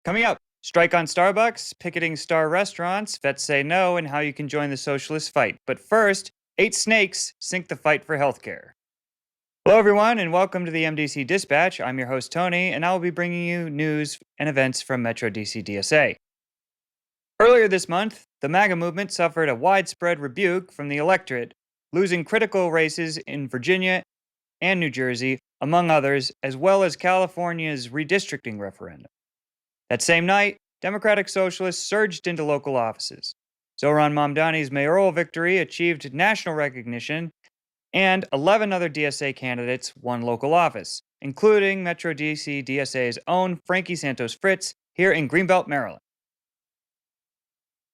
Coming up, strike on Starbucks, picketing Starr restaurants, vets say no, and how you can join the socialist fight. But first, 8 snakes sink the fight for healthcare. Hello, everyone, and welcome to the MDC Dispatch. I'm your host, Tony, and I will be bringing you news and events from Metro DC DSA. Earlier this month, the MAGA movement suffered a widespread rebuke from the electorate, losing critical races in Virginia and New Jersey, among others, as well as California's redistricting referendum. That same night, Democratic Socialists surged into local offices. Zohran Mamdani's mayoral victory achieved national recognition, and 11 other DSA candidates won local office, including Metro DC DSA's own Frankie Santos Fritz here in Greenbelt, Maryland.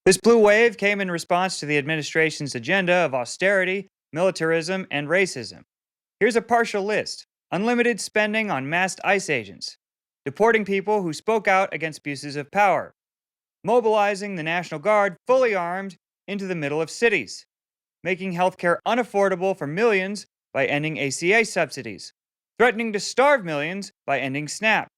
This blue wave came in response to the administration's agenda of austerity, militarism, and racism. Here's a partial list: unlimited spending on masked ICE agents, deporting people who spoke out against abuses of power, mobilizing the National Guard fully armed into the middle of cities, making healthcare unaffordable for millions by ending ACA subsidies, threatening to starve millions by ending SNAP,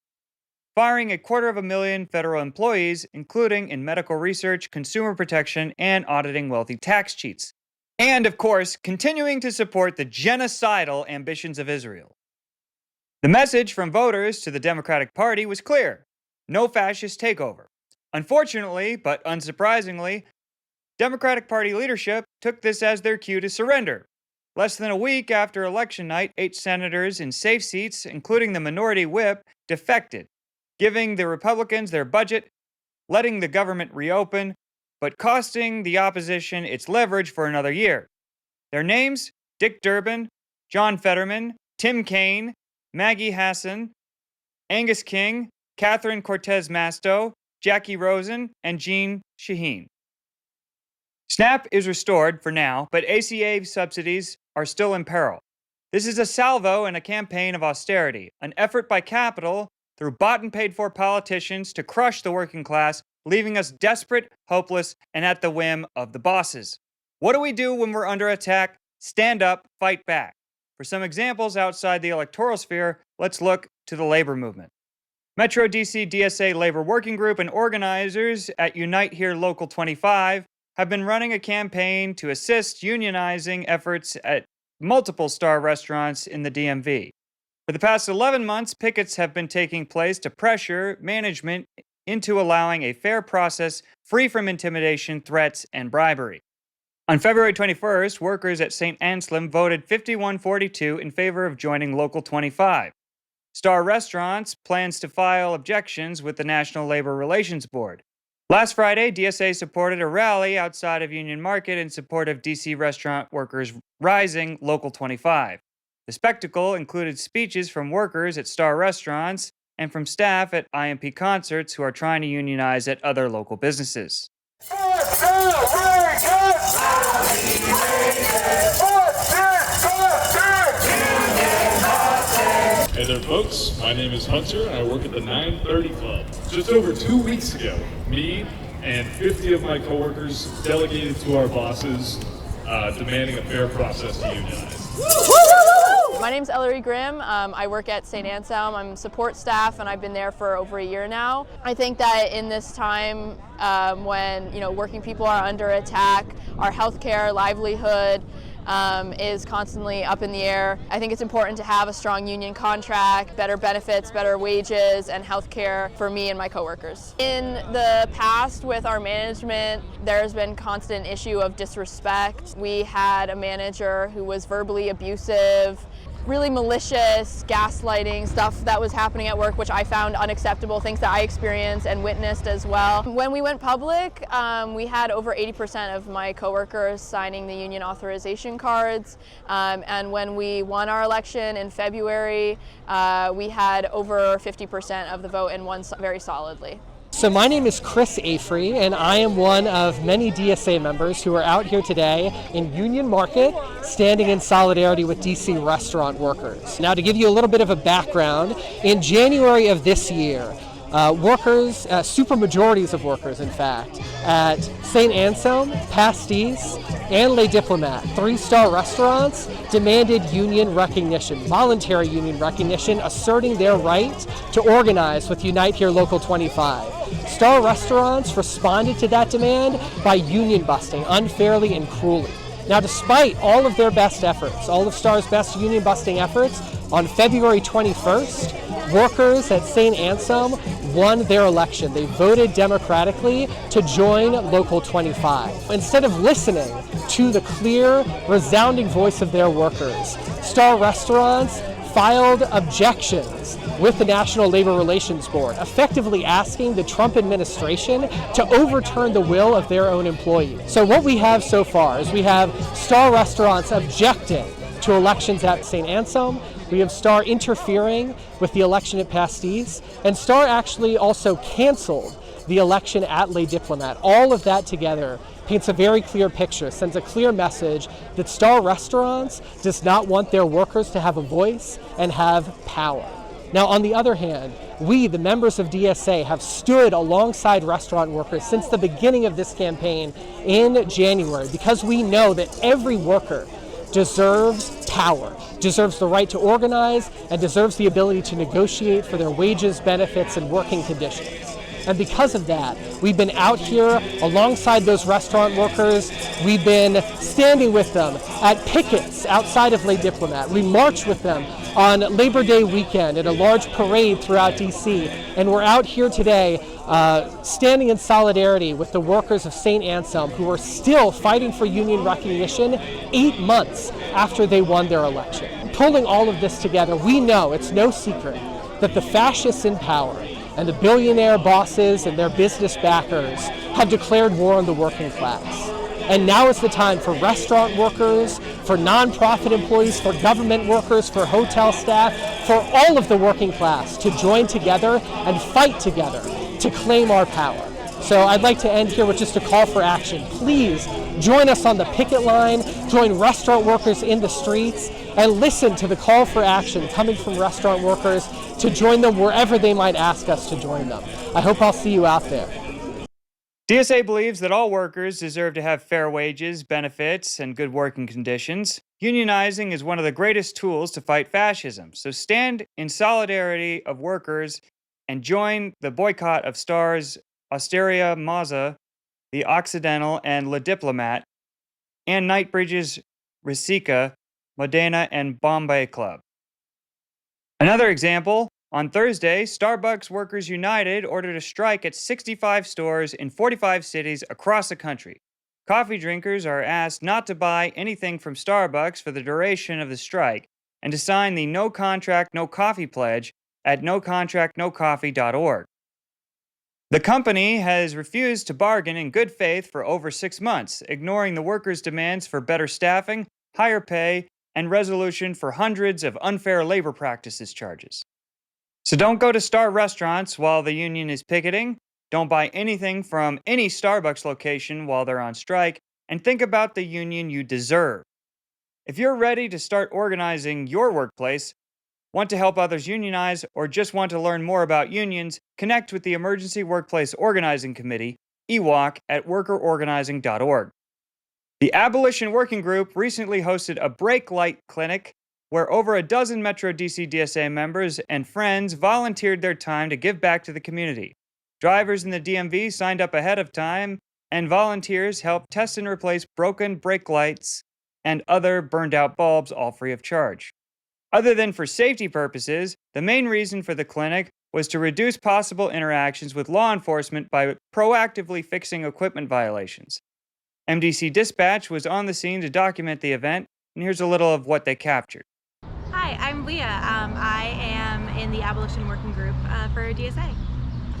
firing 250,000 federal employees, including in medical research, consumer protection, and auditing wealthy tax cheats, and, of course, continuing to support the genocidal ambitions of Israel. The message from voters to the Democratic Party was clear: no fascist takeover. Unfortunately, but unsurprisingly, Democratic Party leadership took this as their cue to surrender. Less than a week after election night, 8 senators in safe seats, including the minority whip, defected, giving the Republicans their budget, letting the government reopen, but costing the opposition its leverage for another year. Their names: Dick Durbin, John Fetterman, Tim Kaine, Maggie Hassan, Angus King, Catherine Cortez Masto, Jackie Rosen, and Jean Shaheen. SNAP is restored for now, but ACA subsidies are still in peril. This is a salvo and a campaign of austerity, an effort by capital through bought and paid for politicians to crush the working class, leaving us desperate, hopeless, and at the whim of the bosses. What do we do when we're under attack? Stand up, fight back. For some examples outside the electoral sphere, let's look to the labor movement. Metro DC DSA Labor Working Group and organizers at Unite Here Local 25 have been running a campaign to assist unionizing efforts at multiple Starr restaurants in the DMV. For the past 11 months, pickets have been taking place to pressure management into allowing a fair process free from intimidation, threats, and bribery. On February 21st, workers at St. Anselm voted 51-42 in favor of joining Local 25. Starr Restaurants plans to file objections with the National Labor Relations Board. Last Friday, DSA supported a rally outside of Union Market in support of DC restaurant workers rising Local 25. The spectacle included speeches from workers at Starr Restaurants and from staff at IMP Concerts who are trying to unionize at other local businesses. Hey there, folks. My name is Hunter, and I work at the 930 Club. Just over 2 weeks ago, me and 50 of my coworkers delegated to our bosses, demanding a fair process to unionize. My name's Ellery Grimm. I work at St. Anselm. I'm support staff, and I've been there for over a year now. I think that in this time when working people are under attack, our healthcare, livelihood is constantly up in the air. I think it's important to have a strong union contract, better benefits, better wages, and healthcare for me and my coworkers. In the past with our management, there's been constant issue of disrespect. We had a manager who was verbally abusive, really malicious, gaslighting, stuff that was happening at work, which I found unacceptable, things that I experienced and witnessed as well. When we went public, we had over 80% of my coworkers signing the union authorization cards. And when we won our election in February, we had over 50% of the vote and won very solidly. So my name is Chris Afrey, and I am one of many DSA members who are out here today in Union Market, standing in solidarity with DC restaurant workers. Now, to give you a little bit of a background, in January of this year, workers, supermajorities of workers, in fact, at St. Anselm, Pastis, and Les Diplomats, 3-star restaurants, demanded union recognition, voluntary union recognition, asserting their right to organize with Unite Here Local 25. Starr restaurants responded to that demand by union busting unfairly and cruelly. Now, despite all of their best efforts, all of Starr's best union busting efforts, on February 21st, workers at St. Anselm won their election. They voted democratically to join Local 25. Instead of listening to the clear, resounding voice of their workers, Starr restaurants filed objections with the National Labor Relations Board, effectively asking the Trump administration to overturn the will of their own employees. So what we have so far is we have Starr restaurants objecting to elections at St. Anselm. We have Starr interfering with the election at Pastis, and Starr actually also canceled the election at Les Diplomats. All of that together paints a very clear picture, sends a clear message that Starr restaurants does not want their workers to have a voice and have power. Now, on the other hand, we, the members of DSA, have stood alongside restaurant workers since the beginning of this campaign in January, because we know that every worker deserves power, deserves the right to organize, and deserves the ability to negotiate for their wages, benefits, and working conditions. And because of that, we've been out here alongside those restaurant workers. We've been standing with them at pickets outside of Les Diplomats. We marched with them on Labor Day weekend at a large parade throughout DC. And we're out here today standing in solidarity with the workers of St. Anselm, who are still fighting for union recognition 8 months after they won their election. Pulling all of this together, we know, it's no secret, that the fascists in power and the billionaire bosses and their business backers have declared war on the working class. And now is the time for restaurant workers, for nonprofit employees, for government workers, for hotel staff, for all of the working class to join together and fight together to claim our power. So I'd like to end here with just a call for action. Please join us on the picket line, join restaurant workers in the streets, and listen to the call for action coming from restaurant workers to join them wherever they might ask us to join them. I hope I'll see you out there. DSA believes that all workers deserve to have fair wages, benefits, and good working conditions. Unionizing is one of the greatest tools to fight fascism, so stand in solidarity of workers and join the boycott of Starr's Osteria Mazza, the Occidental and Le Diplomat, and Knightsbridge's Resica, Modena, and Bombay Club. Another example, on Thursday, Starbucks Workers United ordered a strike at 65 stores in 45 cities across the country. Coffee drinkers are asked not to buy anything from Starbucks for the duration of the strike and to sign the No Contract, No Coffee pledge at nocontractnocoffee.org. The company has refused to bargain in good faith for over 6 months, ignoring the workers' demands for better staffing, higher pay, and resolution for hundreds of unfair labor practices charges. So don't go to Starr restaurants while the union is picketing, don't buy anything from any Starbucks location while they're on strike, and think about the union you deserve. If you're ready to start organizing your workplace, want to help others unionize, or just want to learn more about unions, connect with the Emergency Workplace Organizing Committee, EWOC, at workerorganizing.org. The Abolition Working Group recently hosted a Brake Light Clinic where over a dozen Metro DC DSA members and friends volunteered their time to give back to the community. Drivers in the DMV signed up ahead of time, and volunteers helped test and replace broken brake lights and other burned-out bulbs, all free of charge. Other than for safety purposes, the main reason for the clinic was to reduce possible interactions with law enforcement by proactively fixing equipment violations. MDC Dispatch was on the scene to document the event, and here's a little of what they captured. Hi, I'm Leah. I am in the Abolition Working Group for DSA.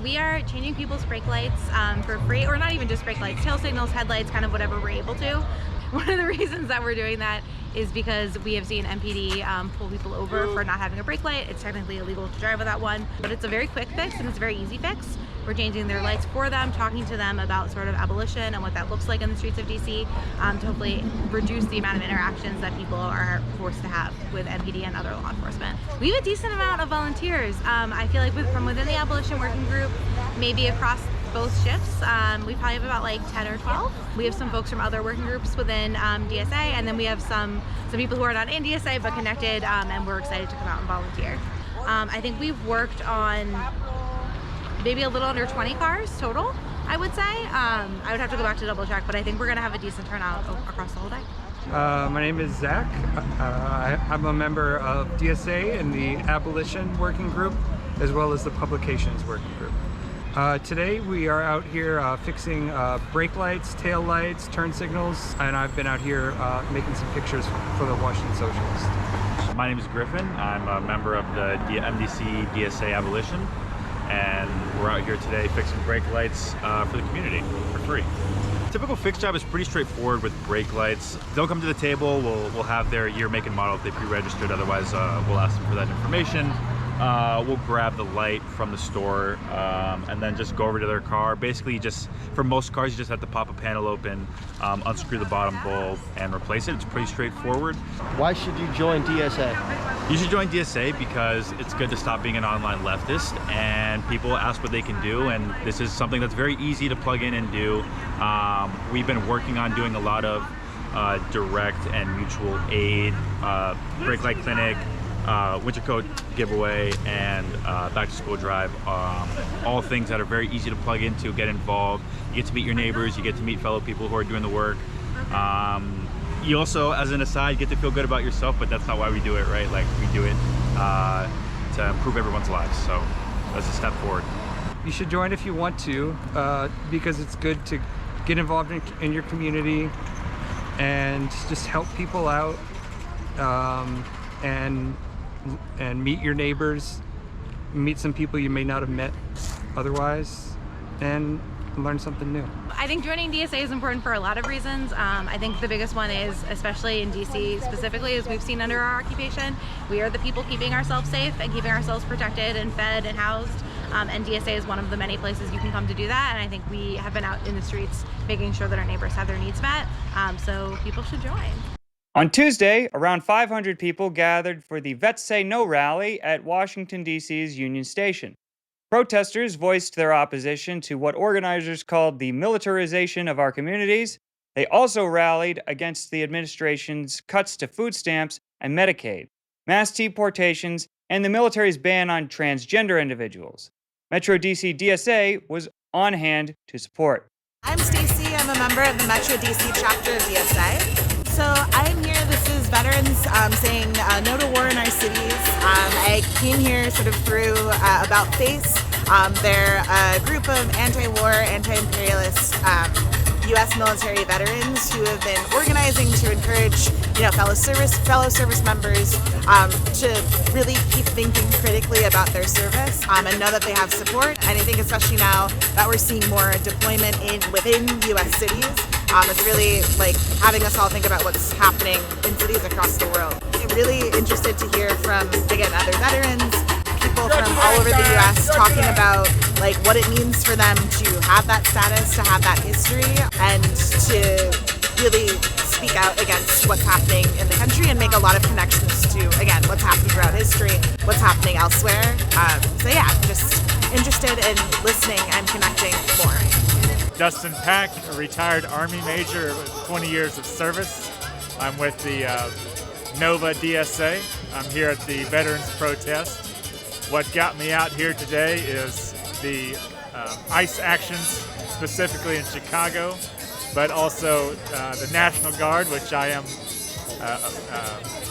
We are changing people's brake lights for free, or not even just brake lights, tail signals, headlights, kind of whatever we're able to. One of the reasons that we're doing that is because we have seen MPD pull people over for not having a brake light. It's technically illegal to drive without one, but it's a very quick fix and it's a very easy fix. We're changing their lights for them, talking to them about sort of abolition and what that looks like in the streets of DC to hopefully reduce the amount of interactions that people are forced to have with MPD and other law enforcement. We have a decent amount of volunteers. I feel like from within the Abolition Working Group, maybe across both shifts, we probably have about like 10 or 12. We have some folks from other working groups within DSA, and then we have some people who are not in DSA but connected, and we're excited to come out and volunteer. I think we've worked on maybe a little under 20 cars total, I would say. I would have to go back to double check, but I think we're gonna have a decent turnout across the whole day. My name is Zach. I'm a member of DSA in the Abolition Working Group, as well as the Publications Working Group. Today we are out here fixing brake lights, tail lights, turn signals, and I've been out here making some pictures for the Washington Socialist. My name is Griffin. I'm a member of the MDC DSA Abolition, and we're out here today fixing brake lights for the community for free. Typical fix job is pretty straightforward with brake lights. They'll come to the table, we'll have their year, make, and model if they pre-registered, otherwise we'll ask them for that information. We'll grab the light from the store and then just go over to their car. Basically, just for most cars, you just have to pop a panel open, unscrew the bottom bulb, and replace it. It's pretty straightforward. Why should you join DSA? You should join DSA because it's good to stop being an online leftist, and people ask what they can do, and this is something that's very easy to plug in and do. We've been working on doing a lot of direct and mutual aid, brake light clinic, winter coat giveaway, and back to school drive. All things that are very easy to plug into, get involved. You get to meet your neighbors, you get to meet fellow people who are doing the work. You also, as an aside, get to feel good about yourself, but that's not why we do it, right? Like, we do it to improve everyone's lives, so that's a step forward. You should join if you want to, because it's good to get involved in your community and just help people out, and meet your neighbors, meet some people you may not have met otherwise, and learn something new. I think joining DSA is important for a lot of reasons. I think the biggest one is, especially in DC specifically, as we've seen under our occupation, we are the people keeping ourselves safe and keeping ourselves protected and fed and housed. And DSA is one of the many places you can come to do that. And I think we have been out in the streets making sure that our neighbors have their needs met. So people should join. On Tuesday, around 500 people gathered for the Vets Say No rally at Washington, D.C.'s Union Station. Protesters voiced their opposition to what organizers called the militarization of our communities. They also rallied against the administration's cuts to food stamps and Medicaid, mass deportations, and the military's ban on transgender individuals. Metro DC DSA was on hand to support. I'm Stacy. I'm a member of the Metro DC chapter of DSA. So I'm here, this is veterans saying no to war in our cities. I came here sort of through About Face. They're a group of anti-war, anti-imperialist U.S. military veterans who have been organizing to encourage, fellow service members to really keep thinking critically about their service and know that they have support. And I think especially now that we're seeing more deployment within U.S. cities, it's really like having us all think about what's happening in cities across the world. I'm really interested to hear from, again, other veterans, people from all over the U.S. talking about like what it means for them to have that status, to have that history, and to really speak out against what's happening in the country and make a lot of connections to, again, what's happening throughout history, what's happening elsewhere. So yeah, just interested in listening and connecting more. Dustin Pack, a retired Army major with 20 years of service. I'm with the Nova DSA. I'm here at the Veterans Protest. What got me out here today is the ICE actions, specifically in Chicago, but also the National Guard, which I am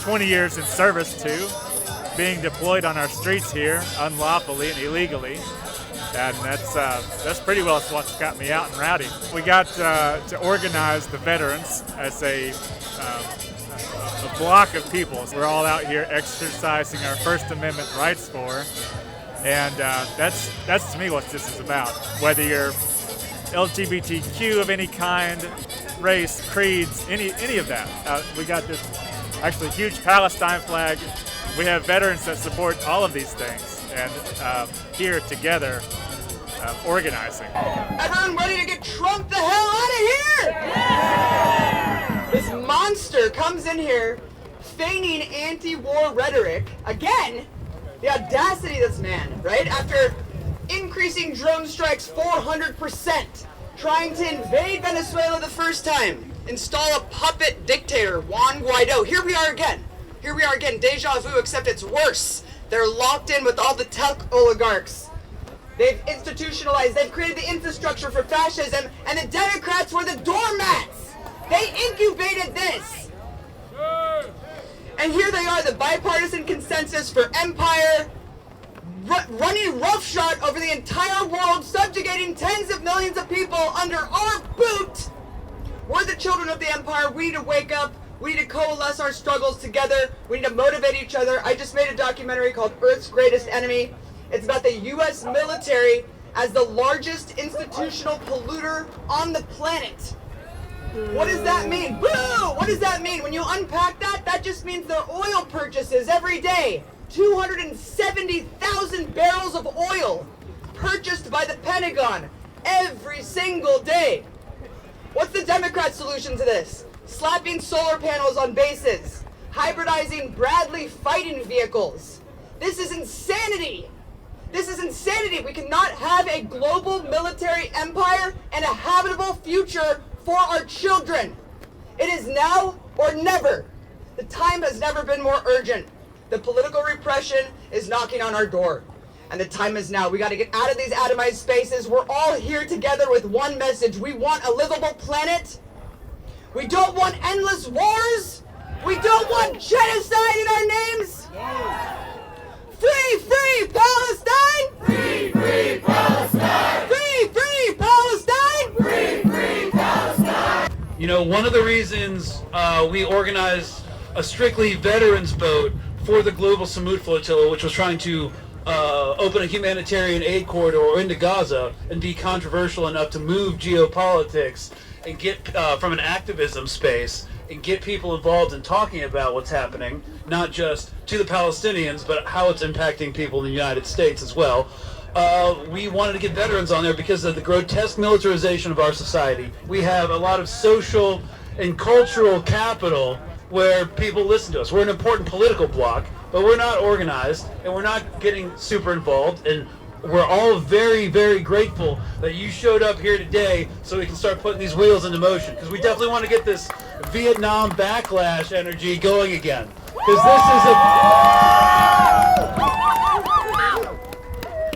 20 years in service to, being deployed on our streets here unlawfully and illegally. And that's pretty well what's got me out and rowdy. We got to organize the veterans as a block of people. We're all out here exercising our First Amendment rights for, and that's to me what this is about. Whether you're LGBTQ of any kind, race, creeds, any of that. We got this actually huge Palestine flag. We have veterans that support all of these things, and here together, organizing. Everyone ready to get Trump the hell out of here? Yeah! This monster comes in here feigning anti-war rhetoric. Again, the audacity of this man, right? After increasing drone strikes 400%, trying to invade Venezuela the first time, install a puppet dictator, Juan Guaido. Here we are again, deja vu, except it's worse. They're locked in with all the tech oligarchs. They've institutionalized, they've created the infrastructure for fascism, and the Democrats were the doormats. They incubated this. And here they are, the bipartisan consensus for empire, running roughshod over the entire world, subjugating tens of millions of people under our boot. We're the children of the empire. We need to wake up. We need to coalesce our struggles together. We need to motivate each other. I just made a documentary called Earth's Greatest Enemy. It's about the U.S. military as the largest institutional polluter on the planet. What does that mean? Boo! What does that mean? When you unpack that, that just means their oil purchases every day. 270,000 barrels of oil purchased by the Pentagon every single day. What's the Democrat solution to this? Slapping solar panels on bases, hybridizing Bradley fighting vehicles. This is insanity. This is insanity. We cannot have a global military empire and a habitable future for our children. It is now or never. The time has never been more urgent. The political repression is knocking on our door. And the time is now. We got to get out of these atomized spaces. We're all here together with one message. We want a livable planet. We don't want endless wars. We don't want genocide in our names. Free, free Palestine! Free, free Palestine! Free, free Palestine! Free, free Palestine! You know, one of the reasons we organized a strictly veterans boat for the Global Samut Flotilla, which was trying to open a humanitarian aid corridor into Gaza and be controversial enough to move geopolitics and get from an activism space and get people involved in talking about what's happening, not just to the Palestinians, but how it's impacting people in the United States as well. We wanted to get veterans on there because of the grotesque militarization of our society. We have a lot of social and cultural capital where people listen to us. We're an important political bloc, but we're not organized and we're not getting super involved, and we're all very, very grateful that you showed up here today so we can start putting these wheels into motion, because we definitely want to get this Vietnam backlash energy going again. Because this is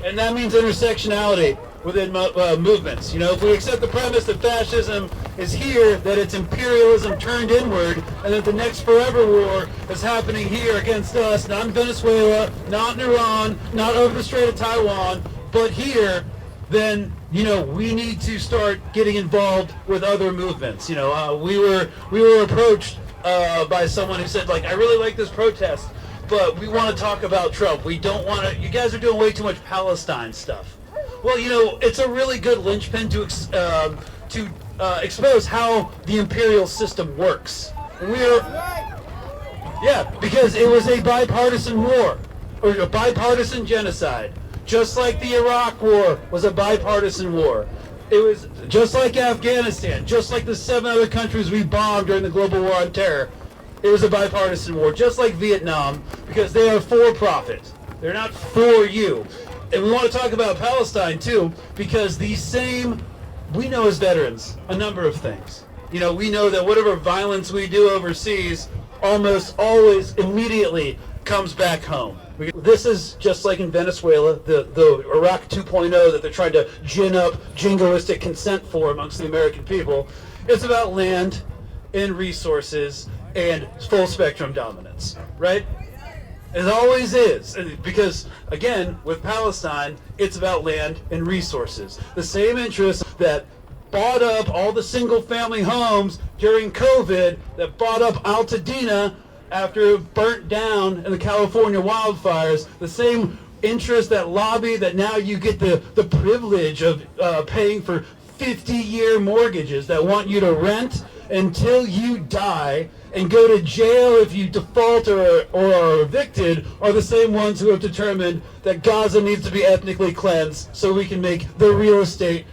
and that means intersectionality within movements. You know, if we accept the premise that fascism is here, that it's imperialism turned inward, and that the next forever war is happening here against us, not in Venezuela, not in Iran, not over the Strait of Taiwan, but here, then, you know, we need to start getting involved with other movements. You know, we were approached by someone who said, like, I really like this protest, but we want to talk about Trump. We don't want to, you guys are doing way too much Palestine stuff. Well, you know, it's a really good linchpin to expose how the imperial system works. Because it was a bipartisan war, or a bipartisan genocide. Just like the Iraq War was a bipartisan war. It was just like Afghanistan, just like the 7 other countries we bombed during the global war on terror. It was a bipartisan war, just like Vietnam, because they are for profit. They're not for you. And we want to talk about Palestine too, because these same, we know as veterans a number of things. You know, we know that whatever violence we do overseas almost always immediately comes back home. This is just like in Venezuela, the Iraq 2.0 that they're trying to gin up jingoistic consent for amongst the American people. It's about land and resources and full spectrum dominance, right? It always is, because again, with Palestine, it's about land and resources. The same interests that bought up all the single family homes during COVID, that bought up Altadena after it burnt down in the California wildfires, the same interests that lobby that now you get the privilege of paying for 50-year mortgages that want you to rent until you die and go to jail if you default or are evicted are the same ones who have determined that Gaza needs to be ethnically cleansed so we can make the real estate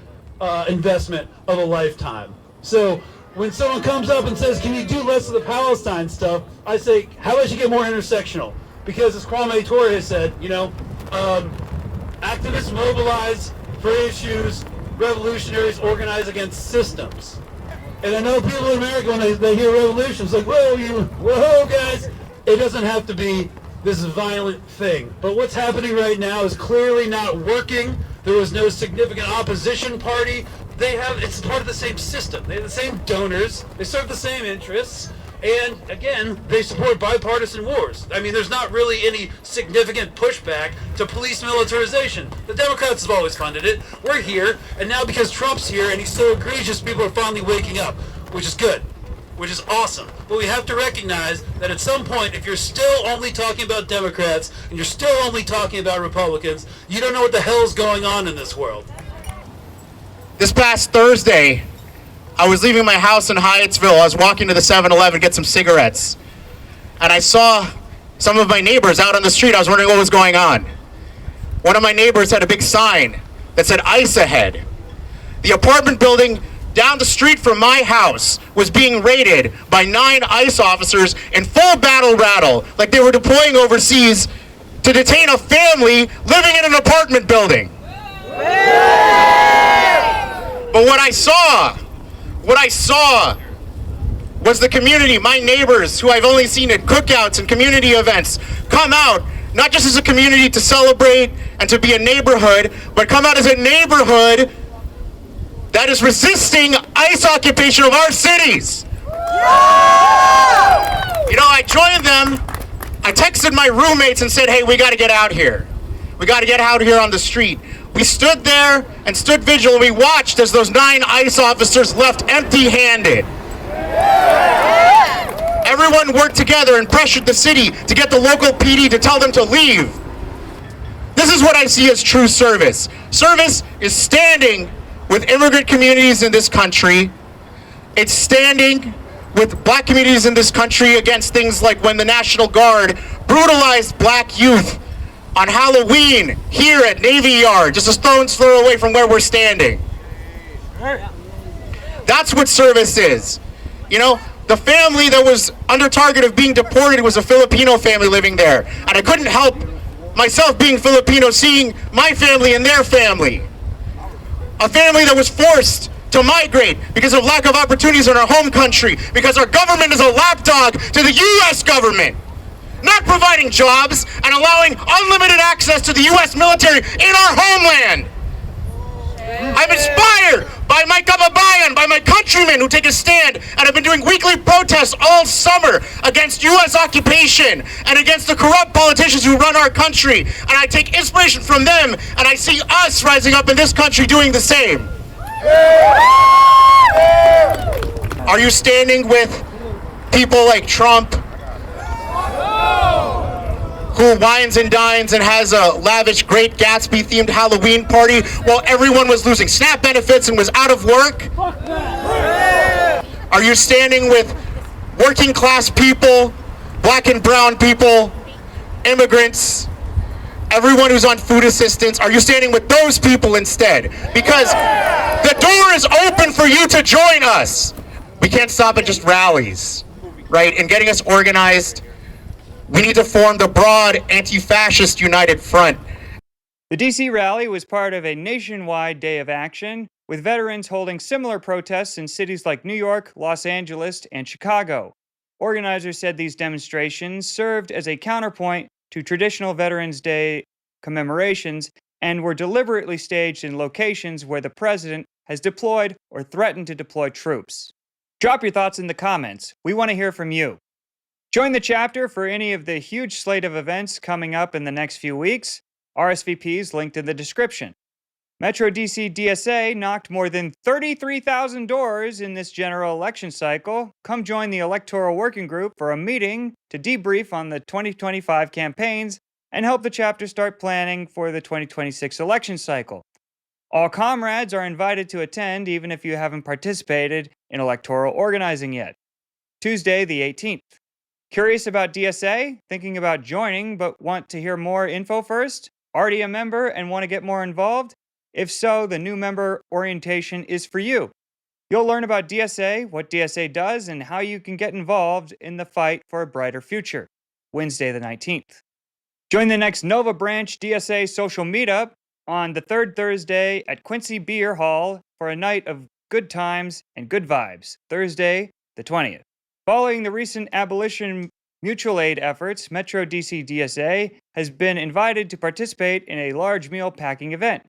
investment of a lifetime. So when someone comes up and says, can you do less of the Palestine stuff, I say, how about you get more intersectional? Because as Kwame Ture has said, activists mobilize for issues, revolutionaries organize against systems. And I know people in America, when they hear revolution, it's like, whoa, guys. It doesn't have to be this violent thing. But what's happening right now is clearly not working. There was no significant opposition party. It's part of the same system. They have the same donors. They serve the same interests. And again, they support bipartisan wars. I mean, there's not really any significant pushback to police militarization. The Democrats have always funded it. We're here, and now because Trump's here and he's so egregious, people are finally waking up, which is good, which is awesome. But we have to recognize that at some point, if you're still only talking about Democrats and you're still only talking about Republicans, you don't know what the hell is going on in this world. This past Thursday, I was leaving my house in Hyattsville. I was walking to the 7-Eleven to get some cigarettes. And I saw some of my neighbors out on the street. I was wondering what was going on. One of my neighbors had a big sign that said ICE ahead. The apartment building down the street from my house was being raided by 9 ICE officers in full battle rattle, like they were deploying overseas to detain a family living in an apartment building. But what I saw was the community, my neighbors, who I've only seen at cookouts and community events, come out, not just as a community to celebrate and to be a neighborhood, but come out as a neighborhood that is resisting ICE occupation of our cities. I joined them. I texted my roommates and said, hey, we got to get out here. We got to get out here on the street. We stood there and stood vigil, and we watched as those 9 ICE officers left empty-handed. Everyone worked together and pressured the city to get the local PD to tell them to leave. This is what I see as true service. Service is standing with immigrant communities in this country. It's standing with black communities in this country against things like when the National Guard brutalized black youth on Halloween here at Navy Yard, just a stone's throw away from where we're standing. That's what service is. The family that was under target of being deported was a Filipino family living there. And I couldn't help myself, being Filipino, seeing my family and their family. A family that was forced to migrate because of lack of opportunities in our home country, because our government is a lapdog to the U.S. government. Not providing jobs and allowing unlimited access to the U.S. military in our homeland. I'm inspired by my kababayan, by my countrymen who take a stand and have been doing weekly protests all summer against U.S. occupation and against the corrupt politicians who run our country. And I take inspiration from them, and I see us rising up in this country doing the same. Are you standing with people like Trump, who wines and dines and has a lavish Great Gatsby themed Halloween party while everyone was losing SNAP benefits and was out of work? Are you standing with working class people, black and brown people, immigrants, everyone who's on food assistance? Are you standing with those people instead? Because the door is open for you to join us. We can't stop at just rallies, right? And getting us organized, we need to form the broad anti-fascist united front. The DC rally was part of a nationwide day of action, with veterans holding similar protests in cities like New York, Los Angeles, and Chicago. Organizers said these demonstrations served as a counterpoint to traditional Veterans Day commemorations and were deliberately staged in locations where the president has deployed or threatened to deploy troops. Drop your thoughts in the comments. We want to hear from you. Join the chapter for any of the huge slate of events coming up in the next few weeks. RSVPs linked in the description. Metro DC DSA knocked more than 33,000 doors in this general election cycle. Come join the Electoral Working Group for a meeting to debrief on the 2025 campaigns and help the chapter start planning for the 2026 election cycle. All comrades are invited to attend even if you haven't participated in electoral organizing yet. Tuesday, the 18th. Curious about DSA? Thinking about joining but want to hear more info first? Already a member and want to get more involved? If so, the new member orientation is for you. You'll learn about DSA, what DSA does, and how you can get involved in the fight for a brighter future. Wednesday, the 19th. Join the next Nova Branch DSA social meetup on the third Thursday at Quincy Beer Hall for a night of good times and good vibes. Thursday, the 20th. Following the recent abolition mutual aid efforts, Metro DC DSA has been invited to participate in a large meal packing event.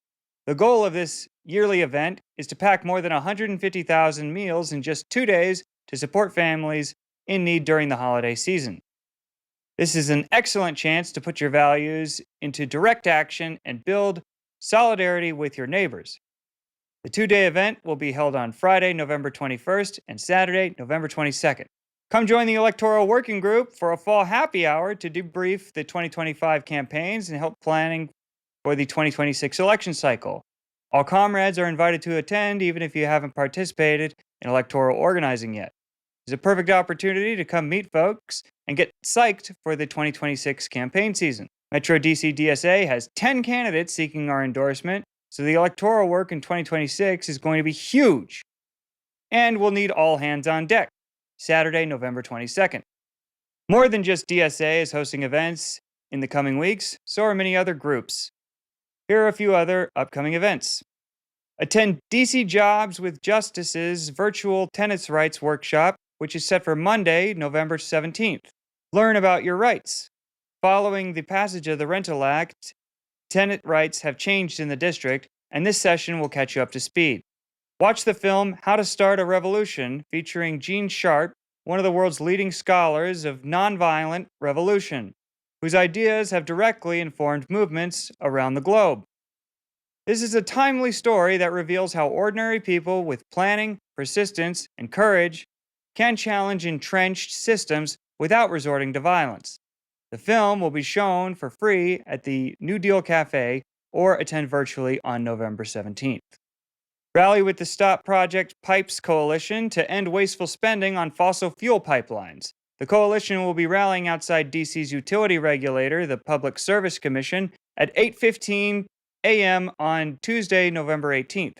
The goal of this yearly event is to pack more than 150,000 meals in just 2 days to support families in need during the holiday season. This is an excellent chance to put your values into direct action and build solidarity with your neighbors. The 2-day event will be held on Friday, November 21st and Saturday, November 22nd. Come join the Electoral Working Group for a fall happy hour to debrief the 2025 campaigns and help planning for the 2026 election cycle. All comrades are invited to attend even if you haven't participated in electoral organizing yet. It's a perfect opportunity to come meet folks and get psyched for the 2026 campaign season. Metro DC DSA has 10 candidates seeking our endorsement, so the electoral work in 2026 is going to be huge. And we'll need all hands on deck. Saturday, November 22nd. More than just DSA is hosting events in the coming weeks, so are many other groups. Here are a few other upcoming events. Attend DC Jobs with Justice's virtual tenants' rights workshop, which is set for Monday, November 17th. Learn about your rights. Following the passage of the Rental Act, tenant rights have changed in the district, and this session will catch you up to speed. Watch the film How to Start a Revolution, featuring Gene Sharp, one of the world's leading scholars of nonviolent revolution, whose ideas have directly informed movements around the globe. This is a timely story that reveals how ordinary people with planning, persistence, and courage can challenge entrenched systems without resorting to violence. The film will be shown for free at the New Deal Cafe or attend virtually on November 17th. Rally with the Stop Project Pipes Coalition to end wasteful spending on fossil fuel pipelines. The coalition will be rallying outside DC's utility regulator, the Public Service Commission, at 8:15 a.m. on Tuesday, November 18th.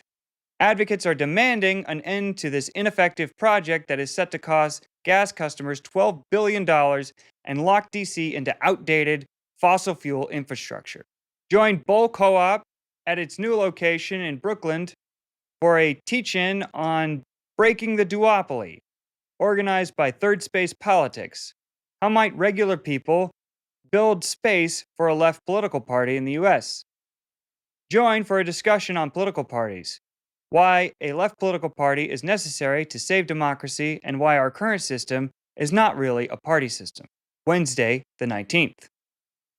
Advocates are demanding an end to this ineffective project that is set to cost gas customers $12 billion and lock DC into outdated fossil fuel infrastructure. Join Bowl Co-op at its new location in Brooklyn for a teach-in on breaking the duopoly, organized by Third Space Politics. How might regular people build space for a left political party in the U.S.? Join for a discussion on political parties, why a left political party is necessary to save democracy, and why our current system is not really a party system. Wednesday, the 19th.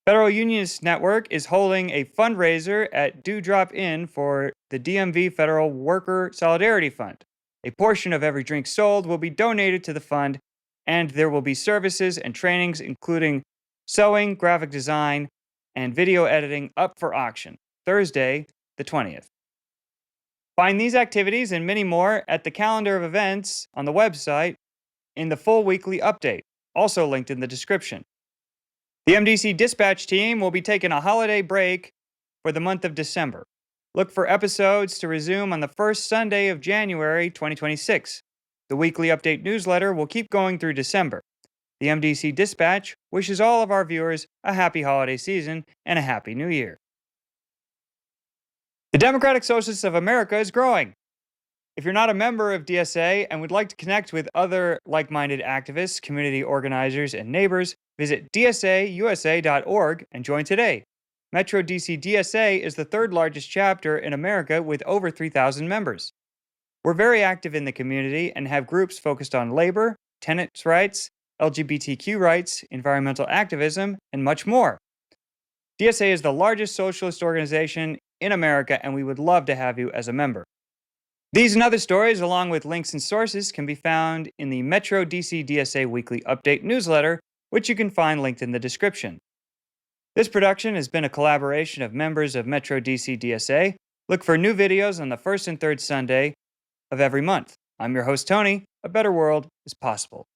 Federal Unionist Network is holding a fundraiser at Do Drop In for the DMV Federal Worker Solidarity Fund. A portion of every drink sold will be donated to the fund, and there will be services and trainings including sewing, graphic design, and video editing up for auction. Thursday, the 20th. Find these activities and many more at the calendar of events on the website in the full weekly update, also linked in the description. The MDC Dispatch team will be taking a holiday break for the month of December. Look for episodes to resume on the first Sunday of January 2026. The weekly update newsletter will keep going through December. The MDC Dispatch wishes all of our viewers a happy holiday season and a happy new year. The Democratic Socialists of America is growing. If you're not a member of DSA and would like to connect with other like-minded activists, community organizers, and neighbors, visit dsausa.org and join today. Metro DC DSA is the third largest chapter in America with over 3,000 members. We're very active in the community and have groups focused on labor, tenants' rights, LGBTQ rights, environmental activism, and much more. DSA is the largest socialist organization in America, and we would love to have you as a member. These and other stories, along with links and sources, can be found in the Metro DC DSA Weekly Update newsletter, which you can find linked in the description. This production has been a collaboration of members of Metro DC DSA. Look for new videos on the first and third Sunday of every month. I'm your host, Tony. A better world is possible.